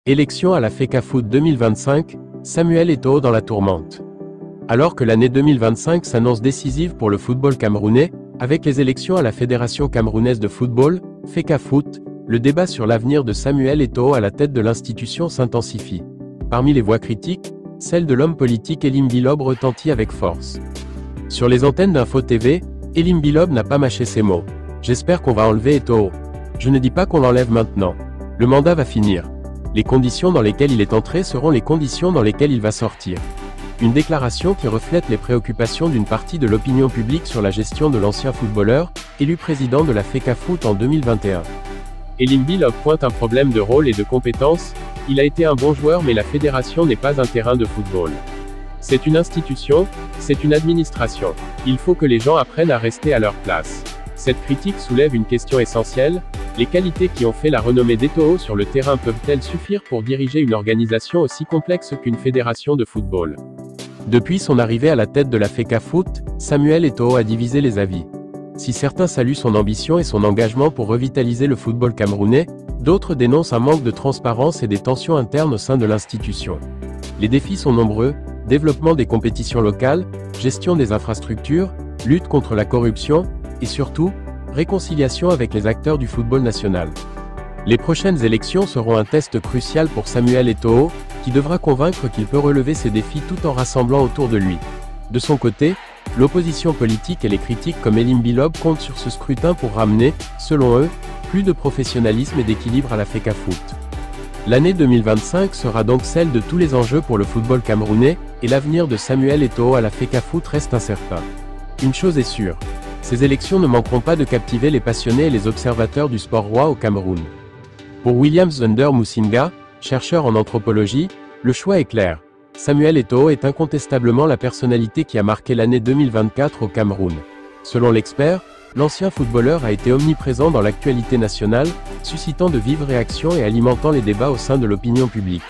Élection à la FECAFOOT 2025, Samuel Eto'o dans la tourmente. Alors que l'année 2025 s'annonce décisive pour le football camerounais, avec les élections à la Fédération camerounaise de football, FECAFOOT, le débat sur l'avenir de Samuel Eto'o à la tête de l'institution s'intensifie. Parmi les voix critiques, celle de l'homme politique Elim Bilob retentit avec force. Sur les antennes d'Info TV, Elim Bilob n'a pas mâché ses mots. « J'espère qu'on va enlever Eto'o. Je ne dis pas qu'on l'enlève maintenant. Le mandat va finir. Les conditions dans lesquelles il est entré seront les conditions dans lesquelles il va sortir. » Une déclaration qui reflète les préoccupations d'une partie de l'opinion publique sur la gestion de l'ancien footballeur, élu président de la FECAFOOT en 2021. Elim Bilob pointe un problème de rôle et de compétences. Il a été un bon joueur mais la fédération n'est pas un terrain de football. C'est une institution, c'est une administration. Il faut que les gens apprennent à rester à leur place. Cette critique soulève une question essentielle. Les qualités qui ont fait la renommée d'Eto'o sur le terrain peuvent-elles suffire pour diriger une organisation aussi complexe qu'une fédération de football? Depuis son arrivée à la tête de la FECAFOOT, Samuel Eto'o a divisé les avis. Si certains saluent son ambition et son engagement pour revitaliser le football camerounais, d'autres dénoncent un manque de transparence et des tensions internes au sein de l'institution. Les défis sont nombreux: développement des compétitions locales, gestion des infrastructures, lutte contre la corruption, et surtout, réconciliation avec les acteurs du football national. Les prochaines élections seront un test crucial pour Samuel Eto'o, qui devra convaincre qu'il peut relever ces défis tout en rassemblant autour de lui. De son côté, l'opposition politique et les critiques comme Elim Bilob comptent sur ce scrutin pour ramener, selon eux, plus de professionnalisme et d'équilibre à la FECAFOOT. L'année 2025 sera donc celle de tous les enjeux pour le football camerounais, et l'avenir de Samuel Eto'o à la FECAFOOT reste incertain. Une chose est sûre, ces élections ne manqueront pas de captiver les passionnés et les observateurs du sport roi au Cameroun. Pour William Zunder Musinga, chercheur en anthropologie, le choix est clair. Samuel Eto'o est incontestablement la personnalité qui a marqué l'année 2024 au Cameroun. Selon l'expert, l'ancien footballeur a été omniprésent dans l'actualité nationale, suscitant de vives réactions et alimentant les débats au sein de l'opinion publique.